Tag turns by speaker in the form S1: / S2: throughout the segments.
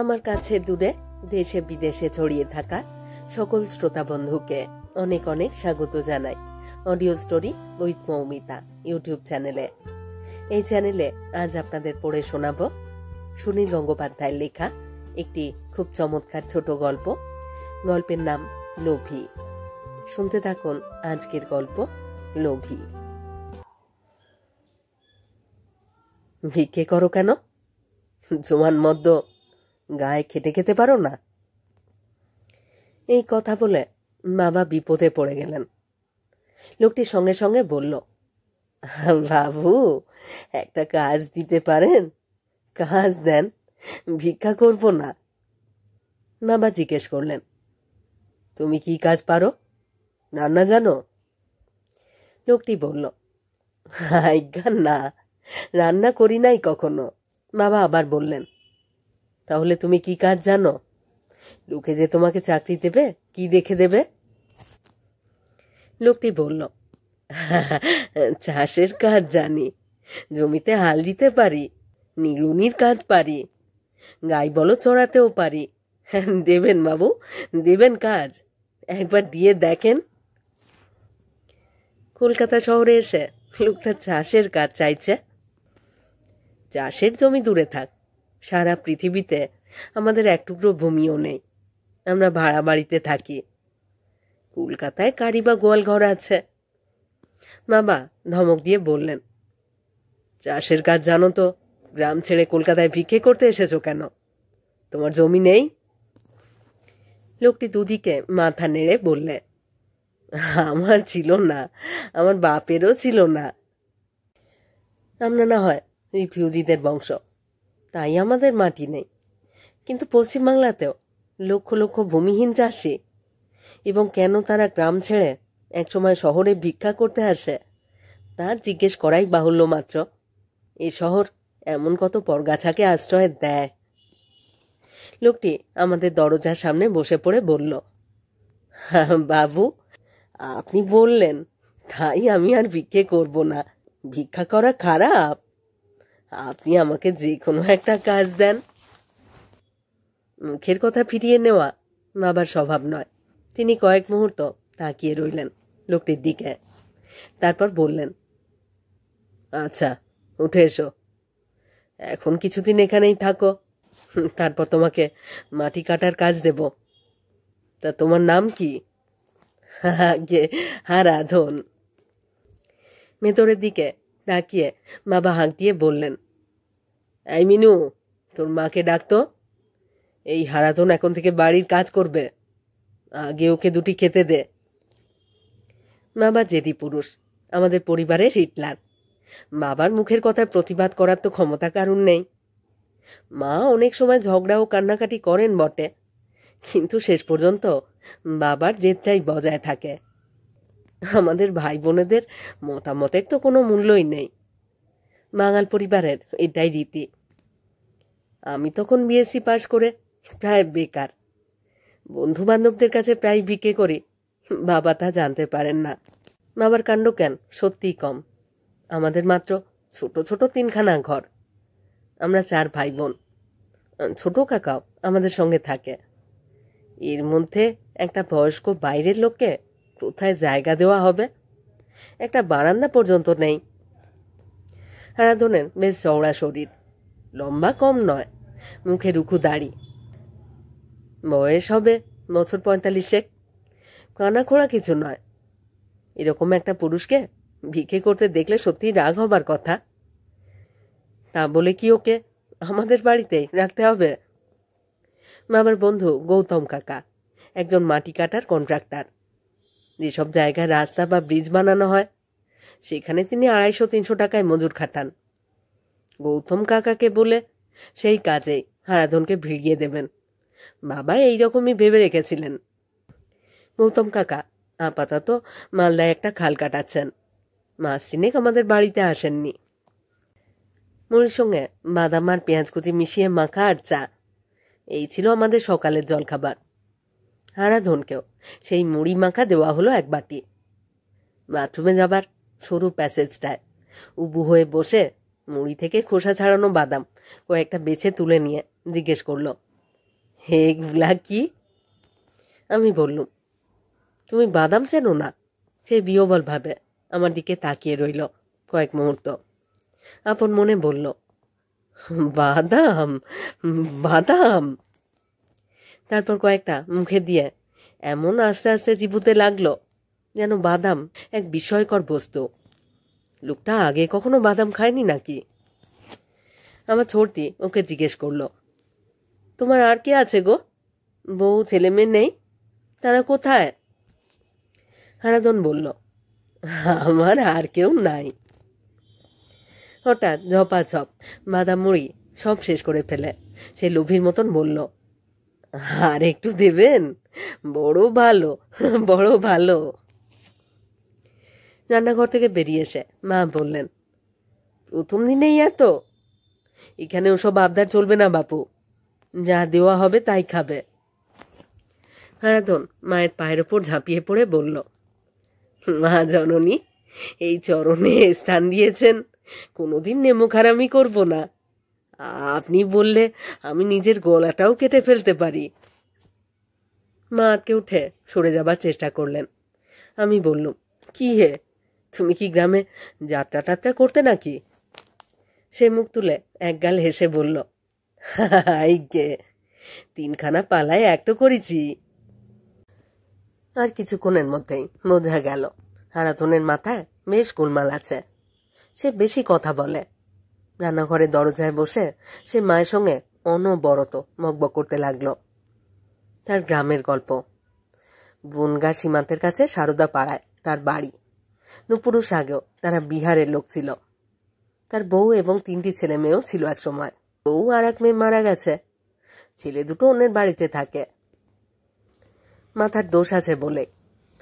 S1: আমার কাছে দূরে দেশে বিদেশে ছড়িয়ে থাকা সকল শ্রোতা বন্ধুকে অনেক অনেক স্বাগত জানাই audio story with Moumita YouTube চ্যানেলে। এই চ্যানেলে আজ আপনাদের পড়ে শোনাব সুনীল গঙ্গোপাধ্যায়ের লেখা একটি খুব চমৎকার ছোট গল্প। গল্পের নাম লোভী। শুনতে থাকুন আজকের গল্প লোভী। ভিক্ষে করো কেন? জোয়ান মদ্য গায়ে খেটে খেতে পারো না? এই কথা বলে বাবা বিপদে পড়ে গেলেন। লোকটি সঙ্গে সঙ্গে বলল, বাবু একটা কাজ দিতে পারেন? কাজ দেন, ভিক্ষা করব না। বাবা জিজ্ঞেস করলেন, তুমি কি কাজ পারো? রান্না জানো? লোকটি বলল, আজ্ঞা না, রান্না করি নাই কখনো। বাবা আবার বললেন, তাহলে তুমি কি কাজ জানো? লোকে যে তোমাকে চাকরি দেবে, কি দেখে দেবে? লোকটি বলল, চাষের কাজ জানি, জমিতে হাল দিতে পারি, নিড়ুনির কাজ পারি, গাই বলদ চড়াতেও পারি। দেবেন বাবু, দেবেন কাজ, একবার দিয়ে দেখেন। কলকাতা শহরে এসে লোকটা চাষের কাজ চাইছে। চাষের জমি দূরে থাক, সারা পৃথিবীতে আমাদের এক টুকরো ভূমিও নেই। আমরা ভাড়া বাড়িতে থাকি। কলকাতায় কারি বা গোয়াল ঘর আছে। বাবা ধমক দিয়ে বললেন, চাষের কাজ জানো তো, গ্রাম ছেড়ে কলকাতায় ভিক্ষে করতে এসেছো কেন? তোমার জমি নেই? লোকটি দুদিকে মাথা নেড়ে বললে, আমার ছিল না, আমার বাপেরও ছিল না। আমরা না হয় রিফিউজিদের বংশ, তাই আমাদের মাটি নেই। কিন্তু পশ্চিমবাংলাতেও লক্ষ লক্ষ ভূমিহীন চাষি, এবং কেন তারা গ্রাম ছেড়ে একসময় শহরে ভিক্ষা করতে আসে তা জিজ্ঞেস করাই বাহুল্য মাত্র। এ শহর এমন কত পরগাছাকে আশ্রয় দেয়। লোকটি আমাদের দরজার সামনে বসে পড়ে বলল, বাবু আপনি বললেন, তাই আমি আর ভিক্ষে করব না। ভিক্ষা করা খারাপ? আপনি আমাকে যে কোনো একটা কাজ দেন। মুখের কথা ফিরিয়ে নেওয়া বাবার স্বভাব নয়। তিনি কয়েক মুহূর্ত তাকিয়ে রইলেন লোকটির দিকে, তারপর বললেন, আচ্ছা উঠে এসো, এখন কিছুদিন এখানেই থাকো, তারপর তোমাকে মাটি কাটার কাজ দেব। তা তোমার নাম কি? হারাধন। ভেতরের দিকে তাকিয়ে বাবা হাঁক দিয়ে বললেন, এই মিনু, তোর মাকে ডাকতো। এই হারাধন এখন থেকে বাড়ির কাজ করবে, আগে ওকে দুটি খেতে দে। বাবা জেদি পুরুষ, আমাদের পরিবারের হিটলার। বাবার মুখের কথার প্রতিবাদ করার তো ক্ষমতা কারণ নেই। মা অনেক সময় ঝগড়া ও কান্নাকাটি করেন বটে, কিন্তু শেষ পর্যন্ত বাবার জেদটাই বজায় থাকে। আমাদের ভাই বোনেদের মতামতের তো কোনো মূল্যই নেই। বাঙাল পরিবারের এটাই রীতি। আমি তখন বিএসসি পাশ করে প্রায় বেকার, বন্ধু বান্ধবদের কাছে প্রায় ভিক্ষে করি। বাবা তা জানতে পারেন না। বাবার কাণ্ড জ্ঞান সত্যিই কম। আমাদের মাত্র ছোট ছোট 3খানা ঘর। আমরা 4 ভাই বোন। ছোট কাকাও আমাদের সঙ্গে থাকে। এর মধ্যে একটা বয়স্ক বাইরের লোককে কোথায় জায়গা দেওয়া হবে? একটা বারান্দা পর্যন্ত নেই। হারাধনের বেশ চওড়া শরীর, লম্বা কম নয়, মুখে রুখু দাড়ি। বয়স হবে বছর 45। কানা খোড়া কিছু নয়। এরকম একটা পুরুষকে ভিক্ষে করতে দেখলে সত্যি রাগ হবার কথা। তা বলে কি ওকে আমাদের বাড়িতেই রাখতে হবে? বাবার বন্ধু গৌতম কাকা একজন মাটি কাটার কন্ট্রাক্টর। যেসব জায়গায় রাস্তা বা ব্রিজ বানানো হয় সেখানে তিনি 250-300 টাকায় মজুর খাটান। গৌতম কাকাকে বলে সেই কাজেই হারাধনকে ভিড়িয়ে দেবেন। বাবা এইরকমই ভেবে রেখেছিলেন। গৌতম কাকা আপাতত মালদায় একটা খাল কাটাচ্ছেন। মাস 3 আমাদের বাড়িতে আসেননি। মুড়ির সঙ্গে বাদাম আর পেঁয়াজ কুচি মিশিয়ে মাখা আর চা, এই ছিল আমাদের সকালের জলখাবার। হারাধনকেও সেই মুড়ি মাখা দেওয়া হলো 1 বাটি। বাথরুমে যাবার সরু প্যাসেজটায় উবু হয়ে বসে মুড়ি থেকে খোসা ছাড়ানো বাদাম কয়েকটা বেছে তুলে নিয়ে জিজ্ঞেস করল, এগুলা কি? আমি বললুম, তুমি বাদাম চেনো না? সে বিহ্বলভাবে আমার দিকে তাকিয়ে রইল কয়েক মুহূর্ত, আপন মনে বলল, বাদাম, বাদাম। তারপর কয়েকটা মুখে দিয়ে এমন আস্তে আস্তে চিবুতে লাগলো যেন বাদাম এক বিস্ময়কর বস্তু। লোকটা আগে কখনো বাদাম খায়নি নাকি? আমার ছোটদি ওকে জিজ্ঞেস করলো, তোমার আর কে আছে গো? বউ ছেলে মেয়ে নেই? তারা কোথায়? হারাধন বলল, আমার আর কেউ নাই। হঠাৎ ঝপাঝপ বাদাম মুড়ি সব শেষ করে ফেলে সে লোভীর মতন বলল, আর একটু দেবেন? বড় ভালো, বড় ভালো। রান্নাঘর থেকে বেরিয়ে এসে মা বললেন, প্রথম দিনেই এত? এখানে ওসব আবদার চলবে না বাপু, যা দেওয়া হবে তাই খাবে। হারাধন মায়ের পায়ের ওপর ঝাঁপিয়ে পড়ে বলল, মা জননী, এই চরণে স্থান দিয়েছেন, কোনোদিন নেমুখারামি করব না। আপনি বললে আমি নিজের গলাটাও কেটে ফেলতে পারি। মা আটকে উঠে সরে যাবার চেষ্টা করলেন। আমি বললুম, কি হে, তুমি কি গ্রামে যাত্রা টাত্রা করতে নাকি? সে মুখ তুলে একগাল হেসে বলল, হাই গে, 3খানা পালায় একটা করেছি। আর কিছুক্ষণের মধ্যেই বোঝা গেল হারাধনের মাথায় বেশ গোলমাল আছে। সে বেশি কথা বলে। রান্নাঘরের দরজায় বসে সে মায়ের সঙ্গে অনবরত বকবক করতে লাগলো তার গ্রামের গল্প। বনগা সীমান্তের কাছে সারদা পাড়ায় তার বাড়ি। দুপুরুষ আগেও তারা বিহারের লোক ছিল। তার বউ এবং 3টি ছেলে মেয়েও ছিল এক সময়। বউ আর এক মেয়ে মারা গেছে, ছেলে দুটো অন্যের বাড়িতে থাকে। মাথার দোষ আছে বলে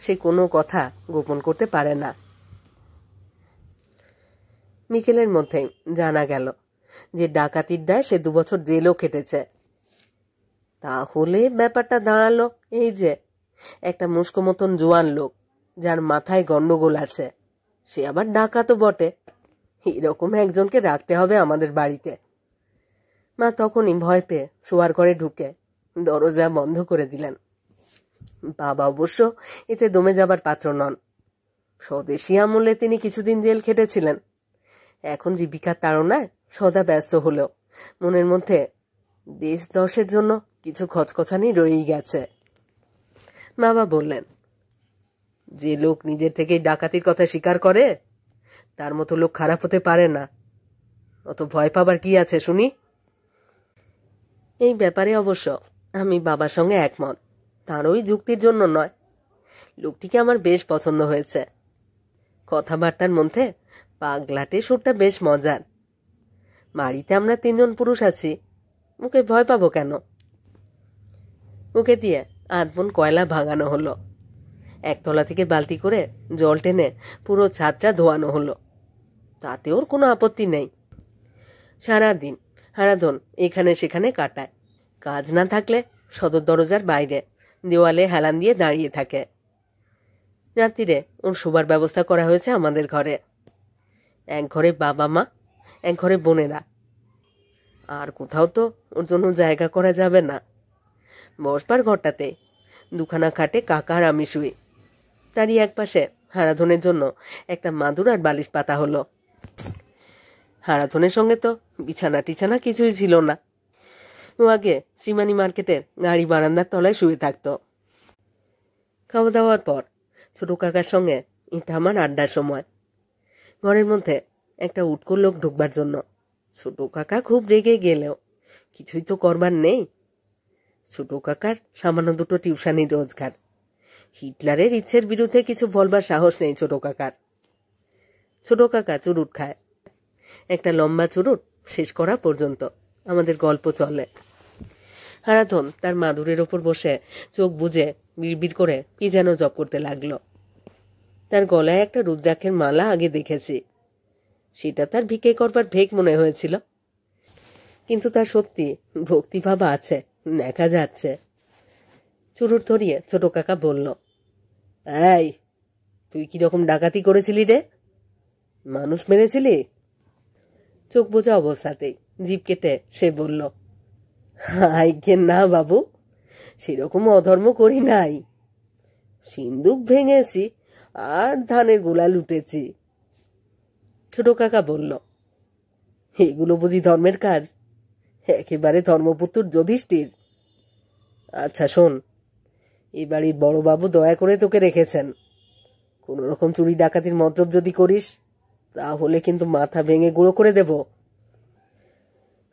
S1: সে কোনো কথা গোপন করতে পারে না। বিকেলের মধ্যেই জানা গেল যে ডাকাতির দায় সে 2 বছর জেলও খেটেছে। তাহলে ব্যাপারটা দাঁড়ালো এই যে, একটা মুস্কো মতন জোয়ান লোক যার মাথায় গন্ডগোল আছে, সে আবার ডাকাতও বটে। এরকম একজনকে রাখতে হবে আমাদের বাড়িতে। মা তখনই ভয় পেয়ে শোয়ার ঘরে ঢুকে দরজা বন্ধ করে দিলেন। বাবা অবশ্য এতে দমে যাবার পাত্র নন। স্বদেশী আমলে তিনি কিছুদিন জেল খেটেছিলেন। এখন জীবিকার তাড়নায় সদা ব্যস্ত হলেও মনের মধ্যে দেশ দশের জন্য কিছু খচখচানি রয়েই গেছে। বাবা বললেন, যে লোক নিজের থেকেই ডাকাতির কথা স্বীকার করে তার মতো লোক খারাপ হতে পারে না। অত ভয় পাবার কি আছে শুনি? এই ব্যাপারে অবশ্য আমি বাবার সঙ্গে একমত। তার ওই যুক্তির জন্য নয়, লোকটিকে আমার বেশ পছন্দ হয়েছে। কথাবার্তার মধ্যে পাগলাটে সুরটা বেশ মজার। বাড়িতে আমরা 3 জন পুরুষ আছি, ওকে ভয় পাবো কেন? ওকে দিয়ে আধবন কয়লা ভাঙানো হলো। একতলা থেকে বালতি করে জল টেনে পুরো ছাদটা ধোয়ানো হলো। তাতে ওর কোনো আপত্তি নেই। সারাদিন হারাধন এখানে সেখানে কাটায়। কাজ না থাকলে সদর দরজার বাইরে দেওয়ালে হেলান দিয়ে দাঁড়িয়ে থাকে। রাত্রিরে ওর শোবার ব্যবস্থা করা হয়েছে আমাদের ঘরে। এক ঘরে বাবা মা, এক ঘরে বোনেরা। আর কোথাও তো ওর জন্য জায়গা করা যাবে না। বসবার ঘরটাতে 2খানা খাটে কাকা আর আমি শুই। তারই এক পাশে হারাধনের জন্য একটা মাদুর আর বালিশ পাতা হলো। হারাধনের সঙ্গে তো বিছানা টিছানা কিছুই ছিল না। ও আগে শ্রীমানি মার্কেটের গাড়ি বারান্দার তলায় শুয়ে থাকতো। খাওয়া দাওয়ার পর ছোট কাকার সঙ্গে এটা আমার আড্ডার সময়। ঘরের মধ্যে একটা উটকো লোক ঢুকবার জন্য ছোট কাকা খুব রেগে গেলেও কিছুই তো করবার নেই। ছোট কাকার সামান্য 2টো টিউশানির রোজগার। হিটলারের ইচ্ছের বিরুদ্ধে কিছু বলবার সাহস নেই ছোট কাকার। ছোট কাকা চুরুট খায়। একটা লম্বা চুরুট শেষ করা পর্যন্ত আমাদের গল্প চলে। হারাধন তার মাদুরের ওপর বসে চোখ বুজে বিড়বিড় করে কি যেন জপ করতে লাগলো। তার গলায় একটা রুদ্রাক্ষের মালা আগে দেখেছি। সেটা তার ভিক্ষে করবার ভেক মনে হয়েছিল, কিন্তু তার সত্যি ভক্তিভাব আছে, দেখা যাচ্ছে। চুরুট ধরিয়ে ছোট কাকা বলল, এই, তুই কিরকম ডাকাতি করেছিলি রে? মানুষ মেরেছিলি? চোখ বোঝা অবস্থাতেই জিভ কেটে সে বলল, আইগে না বাবু, সেরকম অধর্ম করি নাই। সিন্দুক ভেঙেছি আর ধানের গোলা লুটেছি। ছোট কাকা বলল, এগুলো বুঝি ধর্মের কাজ? একেবারে ধর্মপুত্র যুধিষ্ঠির। আচ্ছা শোন, এই বাড়ির বড়বাবু দয়া করে তোকে রেখেছেন। কোনো রকম চুরি ডাকাতির মতলব যদি করিস তাহলে কিন্তু মাথা ভেঙে গুঁড়ো করে দেব।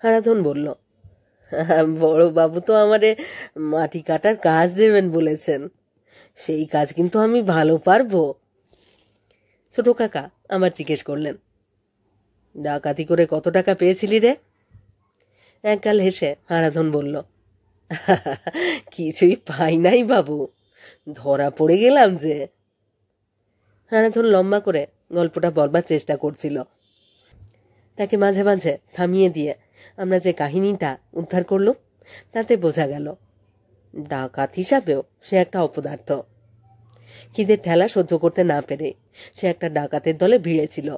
S1: হারাধন বলল, বড়বাবু তো আমারে মাটি কাটার কাজ দেবেন বলেছেন, সেই কাজ কিন্তু আমি ভালো পারবো। ছোট কাকা আমার জিজ্ঞেস করলেন, ডাকাতি করে কত টাকা পেয়েছিলি রে? একগাল হেসে হারাধন বলল, কিছুই পাই নাই বাবু, ধরা পড়ে গেলাম যে। হারাধন লম্বা করে গল্পটা বলবার চেষ্টা করছিল। তাকে মাঝে মাঝে থামিয়ে দিয়ে আমরা যে কাহিনীটা উদ্ধার করলুম তাতে বোঝা গেল ডাকাত হিসাবেও সে একটা অপদার্থ। খিদের ঠেলা সহ্য করতে না পেরে সে একটা ডাকাতের দলে ভিড়েছিল।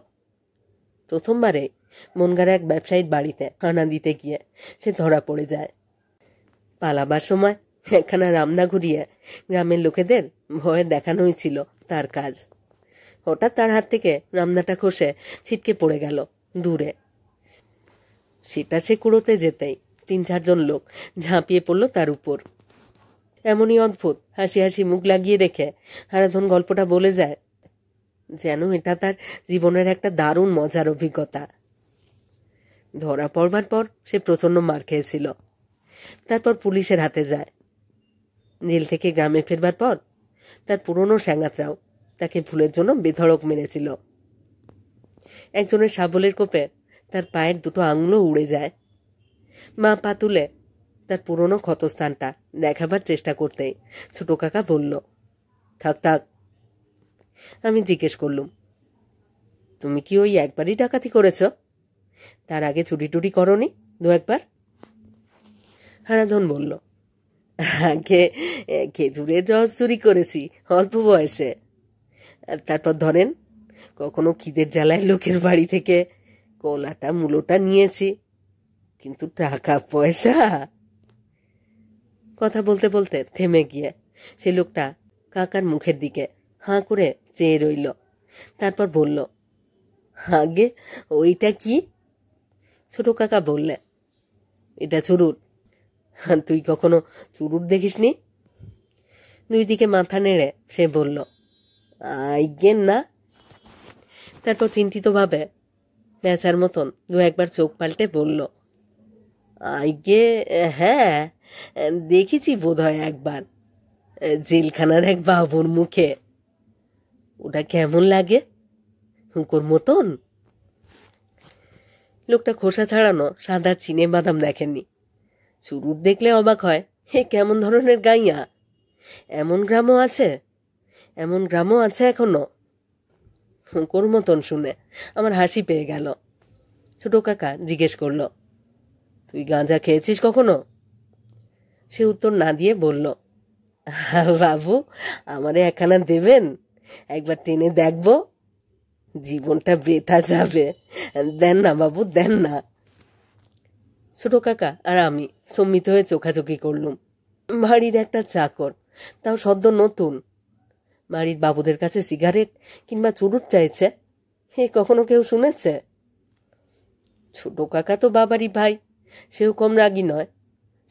S1: প্রথমবারে মনগার এক ব্যবসায়ীর বাড়িতে হানা দিতে গিয়ে সে ধরা পড়ে যায়। পালাবার সময় একখানা রামদা ঘুরিয়ে গ্রামের লোকেদের ভয়ে দেখানো হয়েছিল তার কাজ। হঠাৎ তার হাত থেকে রামদাটা খসে ছিটকে পড়ে গেল দূরে। সেটা সে কুড়োতে যেতেই 3-4 লোক ঝাঁপিয়ে পড়ল তার উপর। এমনই অদ্ভুত হাসি হাসি মুখ লাগিয়ে রেখে হারাধন গল্পটা বলে যায় যেন এটা তার জীবনের একটা দারুণ মজার অভিজ্ঞতা। ধরা পড়বার পর সে প্রচণ্ড মার খেয়েছিল। তারপর পুলিশের হাতে যায়। জেল থেকে গ্রামে ফেরবার পর তার পুরনো স্যাঙাতরাও তাকে ভুলের জন্য বেধড়ক মেরেছিল। একজনের শাবলের কোপে তার পায়ের 2 আঙুলও উড়ে যায়। মা পা তুলে তার পুরনো ক্ষতস্থানটা দেখাবার চেষ্টা করতেই ছোট কাকা বলল, থাক থাক। আমি জিজ্ঞেস করলুম, তুমি কি ওই একবারই ডাকাতি করেছ? তার আগে চুরি টুরি করনি 2-1 বার? হারাধন বলল, আগে খেজুরের রস চুরি করেছি অল্প বয়সে। তারপর ধরেন কখনো খিদের জ্বালায় লোকের বাড়ি থেকে কলাটা মূলোটা নিয়েছি, কিন্তু টাকা পয়সা। কথা বলতে বলতে থেমে গিয়ে সে লোকটা কাকার মুখের দিকে হাঁ করে চেয়ে রইল। তারপর বলল, আগে ওইটা কি? ছোট কাকা বললে, এটা চুরুট। তুই কখনো চুরুট দেখিসনি? 2 দিকে মাথা নেড়ে সে বলল, আইগে না। তারপর চিন্তিতভাবে বেচার মতন 2-1 বার চোখ পাল্টে বলল, আইগে হ্যাঁ, দেখেছি বোধহয় একবার, জেলখানার এক বাবুর মুখে। ওটা কেমন লাগে? হুঁকোর মতন? লোকটা খোসা ছাড়ানো সাদা চিনে বাদাম দেখেননি। চুরুট দেখলে অবাক হয়, হে কেমন ধরনের গাইয়া! এমন গ্রামও আছে, এমন গ্রামও আছে এখনো। হুঁকোর মতন শুনে আমার হাসি পেয়ে গেল। ছোট কাকা জিজ্ঞেস করল, তুই গাঁজা খেয়েছিস কখনো? সে উত্তর না দিয়ে বলল, বাবু আমারে একখানা দেবেন, একবার টেনে দেখব, জীবনটা বৃথা যাবে। দেন না বাবু, দেন না। ছোট কাকা আর আমি সম্মিত হয়ে চোখাচোখি করলুম। বাড়ির একটা চাকর, তাও সদ্য নতুন, বাড়ির বাবুদের কাছে সিগারেট কিংবা চুরুট চাইছে, হে কখনো কেউ শুনেছে? ছোট কাকা তো বাবারই ভাই, সেও কম রাগী নয়।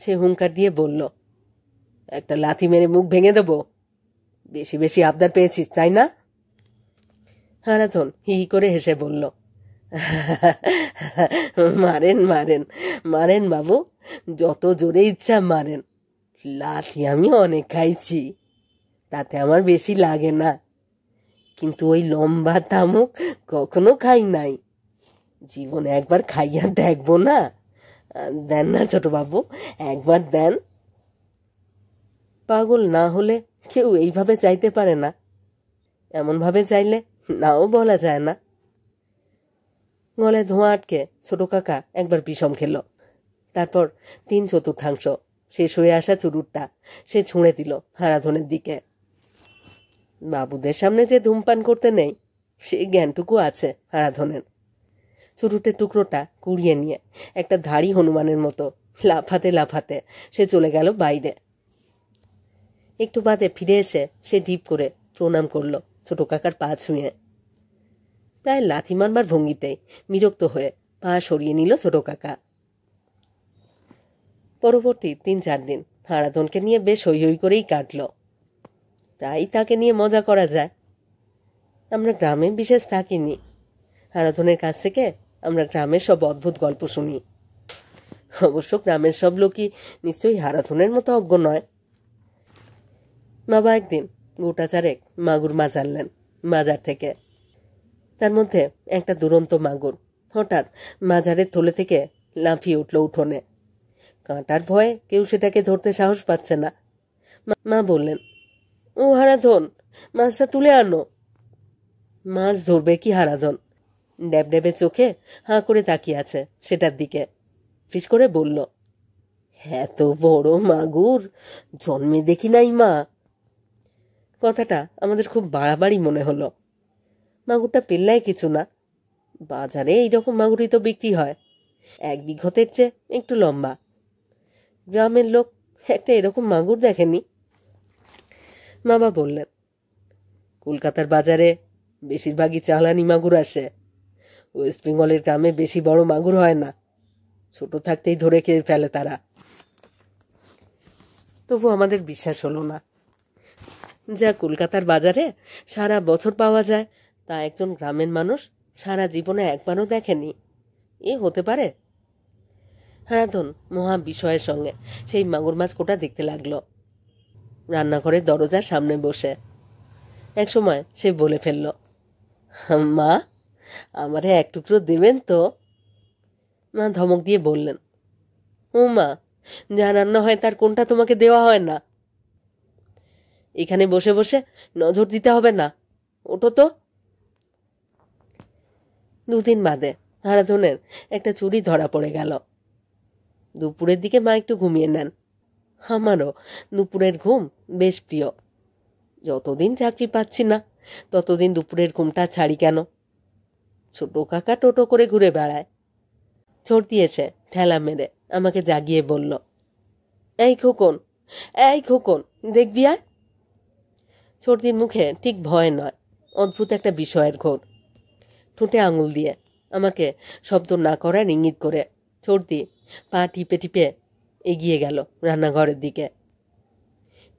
S1: সে হুঙ্কার দিয়ে বলল, একটা লাথি মেরে মুখ ভেঙে দেব। বেশি বেশি আবদার পেয়েছিস তাই না? হারাধন হি হি করে হেসে বলল, মারেন মারেন মারেন বাবু, যত জোরে ইচ্ছা মারেন। লাথি আমি অনেক খাইছি, তাতে আমার বেশি লাগে না, কিন্তু ওই লম্বা তামুক কখনো খাই নাই। জীবনে একবার খাইয়া দেখবো না? দেন না ছোট বাবু, একবার দেন। পাগল না হলে কেউ এইভাবে চাইতে পারে না। এমনভাবে চাইলে নাও বলা যায় না। গলায় ধোঁয়া আটকে ছোট কাকা একবার বিষম খেল। তারপর 3/4 শেষ হয়ে আসা চুরুটটা সে ছুঁড়ে দিল হারাধনের দিকে। বাবুদের সামনে যে ধূমপান করতে নেই সেই জ্ঞানটুকু আছে হারাধনের। চুরুটের টুকরোটা কুড়িয়ে নিয়ে একটা ধাড়ি হনুমানের মতো লাফাতে লাফাতে সে চলে গেল বাইরে। একটু বাদে ফিরে এসে সে ঢিপ করে প্রণাম করল ছোট কাকার পা ছুঁয়ে। প্রায় লাথি মারবার ভঙ্গিতেই বিরক্ত হয়ে পা সরিয়ে নিল ছোট কাকা। পরবর্তী 3-4 দিন হারাধনকে নিয়ে বেশ হৈ হৈ করেই কাটল। প্রায় তাকে নিয়ে মজা করা যায়। আমরা গ্রামে বিশেষ থাকিনি। হারাধনের কাছ থেকে আমরা গ্রামের সব অদ্ভুত গল্প শুনি। অবশ্য গ্রামের সব লোকই নিশ্চয়ই হারাধনের মতো অজ্ঞ নয়। বাবা একদিন গোটা 4 মাগুর মাছ আনলেন বাজার থেকে। তার মধ্যে একটা দুরন্ত মাগুর হঠাৎ বাজারের থলে থেকে লাফিয়ে উঠল উঠোনে। কাঁটার ভয়ে কেউ সেটাকে ধরতে সাহস পাচ্ছে না। মা বললেন, ও হারাধন, মাছটা তুলে আনো। মাছ ধরবে কি হারাধন? ড্যাবড্যাবে চোখে হাঁ করে তাকিয়ে আছে সেটার দিকে। ফিস করে বলল, এত বড় মাগুর জন্মে দেখি নাই মা। কথাটা আমাদের খুব বাড়াবাড়ি মনে হলো। মাগুরটা পেল্লায় কিছু না। বাজারে এইরকম মাগুরই তো বিক্রি হয়, 1 বিঘতের চেয়ে একটু লম্বা। গ্রামের লোক একটা এরকম মাগুর দেখেনি। বাবা বললেন, কলকাতার বাজারে বেশিরভাগই চালানি মাগুর আসে। ওয়েস্ট বেঙ্গলের গ্রামে বেশি বড় মাগুর হয় না, ছোট থাকতেই ধরে খেয়ে ফেলে তারা। তবু আমাদের বিশ্বাস হলো না। যা কলকাতার বাজারে সারা বছর পাওয়া যায় তা একজন গ্রামের মানুষ সারা জীবনে একবারও দেখেনি। এ হতে পারে? হারাধন মহা বিস্ময়ের সঙ্গে সেই মাগুর মাছ কোটা দেখতে লাগলো, রান্নাঘরের দরজার সামনে বসে। একসময় সে বলে ফেলল, মা, আমারে 1 টুকরো দেবেন তো? মা ধমক দিয়ে বললেন, ও মা, যা রান্না হয় তার কোনটা তোমাকে দেওয়া হয় না? এখানে বসে বসে নজর দিতে হবে না, ওঠো তো। 2 দিন বাদে হারাধনের একটা চুরি ধরা পড়ে গেল। দুপুরের দিকে মা একটু ঘুমিয়ে নেন। আমারও দুপুরের ঘুম বেশ প্রিয়। যতদিন চাকরি পাচ্ছি না ততদিন দুপুরের ঘুমটা ছাড়ি কেন? ছোট কাকা টোটো করে ঘুরে বেড়ায়। ছোট দিয়েছে ঠেলা মেরে আমাকে জাগিয়ে বলল, এই খোকন, এই খোকন, দেখবি আয়। ছোটদির মুখে ঠিক ভয় নয়, অদ্ভুত একটা বিষয়ের ঘোর। ঠোঁটে আঙুল দিয়ে আমাকে শব্দ না করার ইঙ্গিত করে ছোটদি পা টিপে টিপে এগিয়ে গেল রান্নাঘরের দিকে।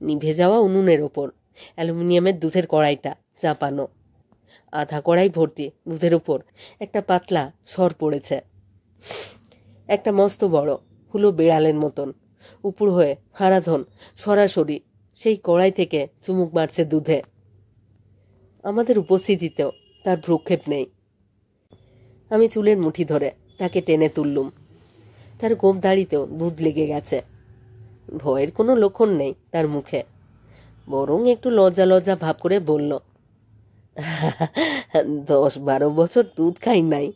S1: নিভে যাওয়া উনুনের ওপর অ্যালুমিনিয়ামের দুধের কড়াইটা চাপানো। আধা কড়াই ভর্তি দুধের উপর একটা পাতলা সর পড়েছে। একটা মস্ত বড় হুলো বেড়ালের মতন উপর হয়ে হারাধন সরাসরি সেই কড়াই থেকে চুমুক মারছে দুধে। আমাদের উপস্থিতিতেও তার ভ্রুক্ষেপ নেই। আমি চুলের মুঠি ধরে তাকে টেনে তুললুম। তার গোপ দাড়িতেও দুধ লেগে গেছে। ভয়ের কোনো লক্ষণ নেই তার মুখে, বরং একটু লজ্জা লজ্জা ভাব করে বলল, 10-12 বছর দুধ খাই নাই,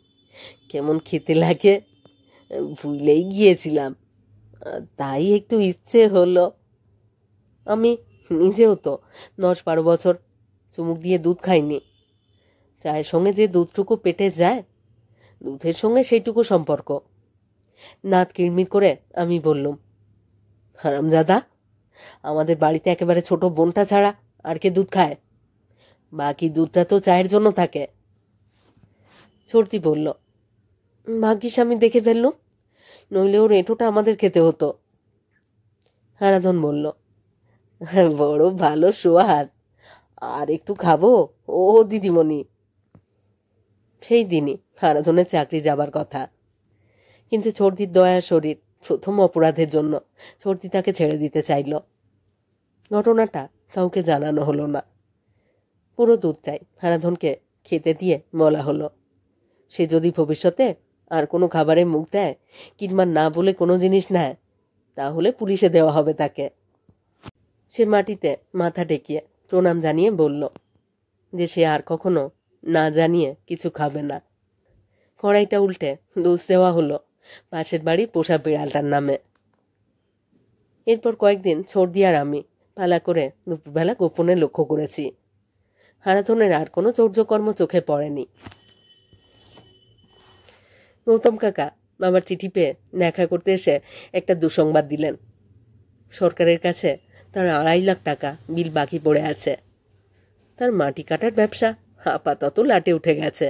S1: কেমন খেতে লাগে ভুলেই গিয়েছিলাম, তাই একটু ইচ্ছে হলো। আমি নিজেও তো 10-12 বছর চুমুক দিয়ে দুধ খাইনি। চায়ের সঙ্গে যে দুধটুকু পেটে যায়, দুধের সঙ্গে সেইটুকু সম্পর্ক। দাঁত কিড়মিড় করে আমি বললুম, হারামজাদা, আমাদের বাড়িতে একেবারে ছোট বোনটা ছাড়া আর কে দুধ খায়? বাকি দুধটা তো চায়ের জন্য থাকে। ছোটদি বলল, ভাগ্যিস আমি দেখে ফেললুম, নইলে ওর এঁটোটা আমাদের খেতে হতো। হারাধন বলল, বড় ভালো সোয়াদ, আর একটু খাবো ও দিদিমণি। সেই দিনই হারাধনের চাকরি যাবার কথা, কিন্তু ছোটদির দয়ার শরীর প্রথম অপরাধের জন্য ছোটদি তাকে ছেড়ে দিতে চাইল। ঘটনাটা কাউকে জানানো হলো না। পুরো দুধটাই হারাধনকে খেতে দিয়ে বলা হলো, সে যদি ভবিষ্যতে আর কোনো খাবারে মুখ দেয় কিংবা না বলে কোনো জিনিস নেয়, তাহলে পুলিশে দেওয়া হবে তাকে। সে মাটিতে মাথা টেকিয়ে প্রণাম জানিয়ে বলল যে সে আর কখনো না জানিয়ে কিছু খাবে না। কড়াইটা উল্টে দোষ দেওয়া হলো পাশের বাড়ি পোষা বিড়ালটার নামে। এরপর কয়েকদিন ছোটদি আর আমি পালা করে দুপুরবেলা গোপনে লক্ষ্য করেছি। হারাধনের আর কোনো চৌর্যকর্ম চোখে পড়েনি। গৌতম কাকা বাবার চিঠি পেয়ে দেখা করতে এসে একটা দুঃসংবাদ দিলেন। সরকারের কাছে তার 2.5 লাখ টাকা বিল বাকি পড়ে আছে। তার মাটি কাটার ব্যবসা আপাতত লাটে উঠে গেছে।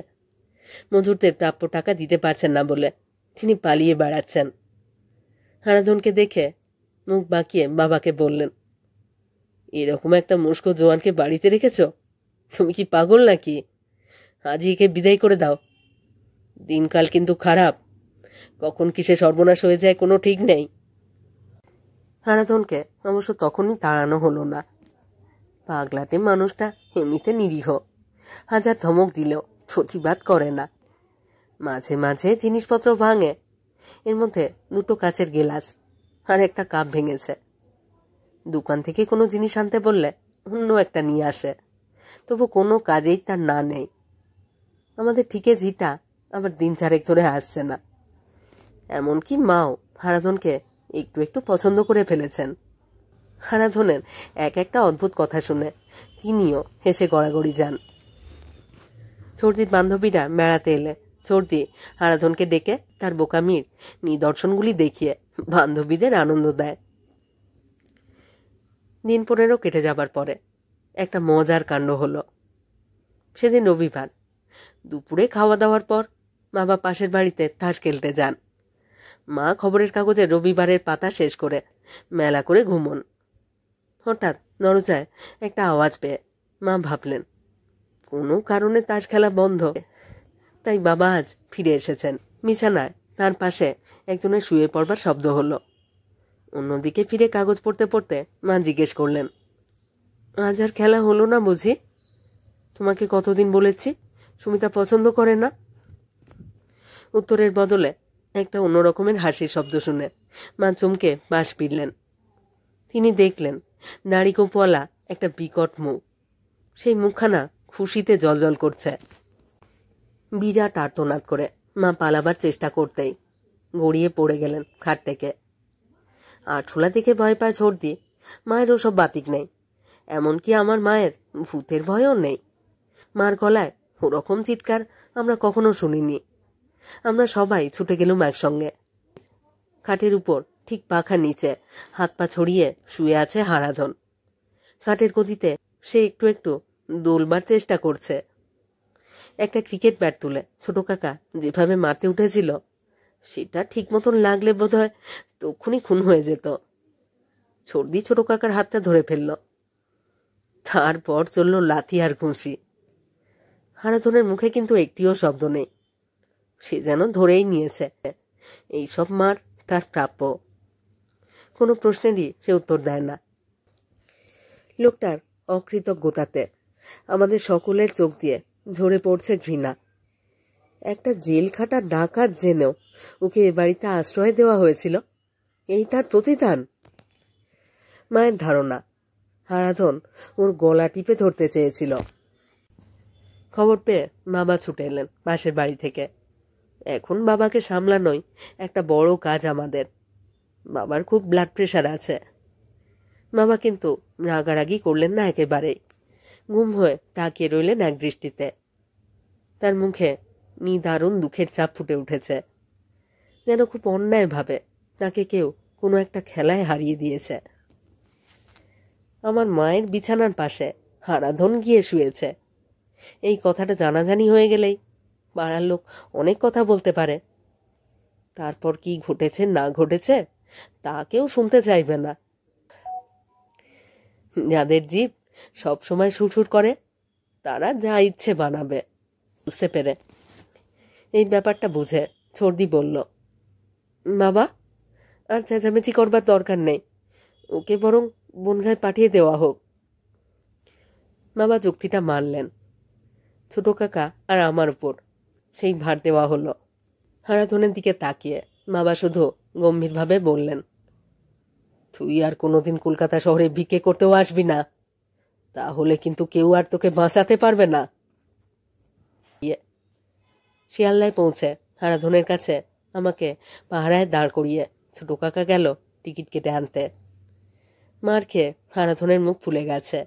S1: মজুরদের প্রাপ্য টাকা দিতে পারছেন না বলে তিনি পালিয়ে বেড়াচ্ছেন। হারাধনকে দেখে মুখ বাঁকিয়ে বাবাকে বললেন, এরকম একটা মুষ্ক জোয়ানকে বাড়িতে রেখেছ? তুমি কি পাগল নাকি? আজই একে বিদায় করে দাও। দিনকাল কিন্তু খারাপ, কখন কিসে সর্বনাশ হয়ে যায় কোনো ঠিক নেই। হারাধনকে অবশ্য তখনই তাড়ানো হলো না। পাগলাটে মানুষটা এমনিতে নিরীহ, হাজার ধমক দিলেও প্রতিবাদ করে না। মাঝে মাঝে জিনিসপত্র ভাঙে, এর মধ্যে 2টো কাচের গেলাস আর একটা কাপ ভেঙেছে। দোকান থেকে কোনো জিনিস আনতে বললে অন্য একটা নিয়ে আসে, তবু কোনো কাজেই তার না নেই। আমাদের ঠিকে জিটা আবার 3-4 ধরে আসছে না। এমনকি মাও হারাধনকে একটু একটু পছন্দ করে ফেলেছেন। হারাধনের একটা অদ্ভুত কথা শুনে তিনিও হেসে গড়াগড়ি যান। ছর্দির বান্ধবীরা বেড়াতে এলে ছর্দি হারাধনকে ডেকে তার বোকামির নিদর্শনগুলি দেখিয়ে বান্ধবীদের আনন্দ দেয়। দিন 15 কেটে যাবার পরে একটা মজার কাণ্ড হলো। সেদিন রবিবার দুপুরে খাওয়া দাওয়ার পর বাবা পাশের বাড়িতে তাস খেলতে যান। মা খবরের কাগজে রবিবারের পাতা শেষ করে মেলা করে ঘুমন। হঠাৎ দরজায় একটা আওয়াজ পেয়ে মা ভাবলেন কোনো কারণে তাস খেলা বন্ধ, তাই বাবা আজ ফিরে এসেছেন। বিছানায় তার পাশে একজনের শুয়ে পড়বার শব্দ হলো। অন্যদিকে ফিরে কাগজ পড়তে পড়তে মা জিজ্ঞেস করলেন, আজ আর খেলা হলো না বুঝি? তোমাকে কতদিন বলেছি সুমিতা পছন্দ করে না। উত্তরের বদলে একটা অন্যরকমের হাসির শব্দ শুনে মা চমকে বাস ফিরলেন। তিনি দেখলেন দাড়িকোপওয়ালা একটা বিকট মুখ। সেই মুখখানা খুশিতে জ্বলজ্বল করছে। বিরাট আর্তনাদ করে মা পালাবার চেষ্টা করতেই গড়িয়ে পড়ে গেলেন খাট থেকে। আরশোলা দেখে ভয় পায় ছর্দি, মায়ের ওসব বাতিক নেই। এমনকি আমার মায়ের ভূতের ভয়ও নেই। মার গলায় ওরকম চিৎকার আমরা কখনো শুনিনি। আমরা সবাই ছুটে গেলুম একসঙ্গে। খাটের উপর ঠিক পাখার নিচে হাত পা ছড়িয়ে শুয়ে আছে হারাধন। খাটের গদিতে সে একটু একটু দোলবার চেষ্টা করছে। একটা ক্রিকেট ব্যাট তুলে ছোট কাকা যেভাবে মারতে উঠেছিল সেটা ঠিক মতন লাগলে বোধহয় তক্ষুনি খুন হয়ে যেত। ছর্দি ছোট কাকার হাতটা ধরে ফেলল। তারপর চলল লাথি আর ঘুষি। হারাধনের মুখে কিন্তু একটিও শব্দ নেই। সে যেন ধরেই নিয়েছে এইসব মার তার প্রাপ্য। কোনো প্রশ্নেরই সে উত্তর দেয় না। লোকটার অকৃতজ্ঞতাতে আমাদের সকলের চোখ দিয়ে ঝরে পড়ছে ঘৃণা। একটা জেল খাটা ডাকাত জেনেও ওকে এ বাড়িতে আশ্রয় দেওয়া হয়েছিল, এই তার প্রতিদান। মায়ের ধারণা হারাধন ওর গলা টিপে ধরতে চেয়েছিল। খবর পেয়ে বাবা ছুটে এলেন পাশের বাড়ি থেকে। এখন বাবাকে সামলানোই একটা বড় কাজ আমাদের। বাবার খুব ব্লাড প্রেশার আছে। বাবা কিন্তু রাগারাগি করলেন না একেবারেই। গুম হয়ে তাকিয়ে রইলেন এক দৃষ্টিতে। তার মুখে নিদারুণ দুঃখের ছাপ ফুটে উঠেছে, যেন খুব অন্যায়ভাবে তাকে কেউ কোনো একটা খেলায় হারিয়ে দিয়েছে। আমার মায়ের বিছানার পাশে হারাধন গিয়ে শুয়েছে। এই কথাটা জানাজানি হয়ে গেলেই পাড়ার লোক অনেক কথা বলতে পারে। তারপর কি ঘটেছে না ঘটেছে তা কেউ শুনতে চাইবে না। যাদের জিভ সবসময় সুরসুর করে তারা যা ইচ্ছে বানাবে। বুঝতে পেরে এই ব্যাপারটা বুঝে ছর্দি বলল, বাবা আর চেঁচামেচি করবার দরকার নেই, ওকে বরং বনগায় পাঠিয়ে দেওয়া হোক। বাবা যুক্তিটা মানলেন। ছোট কাকা আর আমার উপর সেই ভার দেওয়া হলো। হারাধনের দিকে তাকিয়ে বাবা শুধু গম্ভীরভাবে বললেন, তুই আর কোনোদিন কলকাতা শহরে ভিক্ষে করতেও আসবি না, তাহলে কিন্তু কেউ আর তোকে বাঁচাতে পারবে না। শিয়ালদায় পৌঁছে হারাধনের কাছে আমাকে পাহারায় দাঁড় করিয়ে ছোট কাকা গেল টিকিট কেটে আনতে। মার খেয়ে হারাধনের মুখ ফুলে গেছে।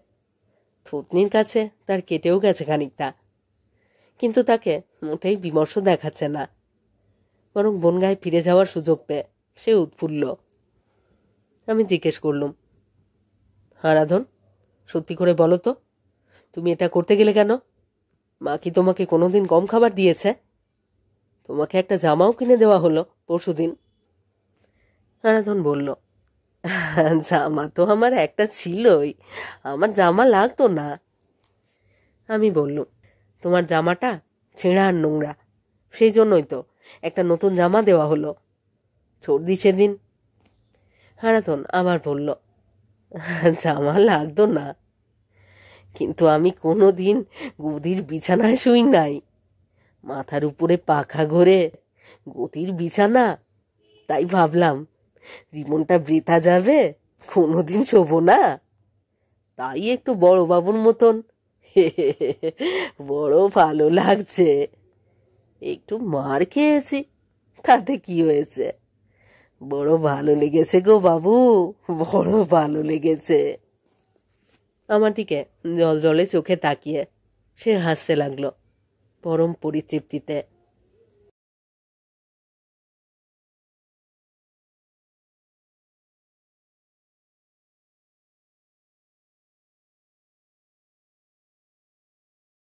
S1: থুতনির কাছে তার কেটেও গেছে খানিকটা, কিন্তু তাকে মোটেই বিমর্ষ দেখাচ্ছে না, বরং বনগায় ফিরে যাওয়ার সুযোগ পেয়ে সে উৎফুল্ল। আমি জিজ্ঞেস করলুম, আরাধন, সত্যি করে বলো তো, তুমি এটা করতে গেলে কেন? মা কি তোমাকে কোনোদিন কম খাবার দিয়েছে? তোমাকে একটা জামাও কিনে দেওয়া হলো পরশুদিন। আরাধন বলল, জামা তো আমার একটা ছিলই, আমার জামা লাগতো না। আমি বললুম, তোমার জামাটা ছেঁড়া আর নোংরা, সেই জন্যই তো একটা নতুন জামা দেওয়া হলো। সর্দি সেদিন। আরাধন আবার বলল, জামা লাগতো না, কিন্তু আমি কোনো দিন গদির বিছানায় শুই নাই। মাথার উপরে পাখা ঘোরে গদির বিছানা, তাই ভাবলাম জীবনটা বৃথা যাবে, কোনোদিন শোবো না, তাই একটু বড় বাবুর মতন। বড় ভালো লাগছে। একটু মার খেয়েছি, তাতে কি হয়েছে? বড় ভালো লেগেছে গো বাবু, বড় ভালো লেগেছে। আমার দিকে জল জলে চোখে তাকিয়ে সে হাসতে লাগলো পরম পরিতৃপ্তিতে।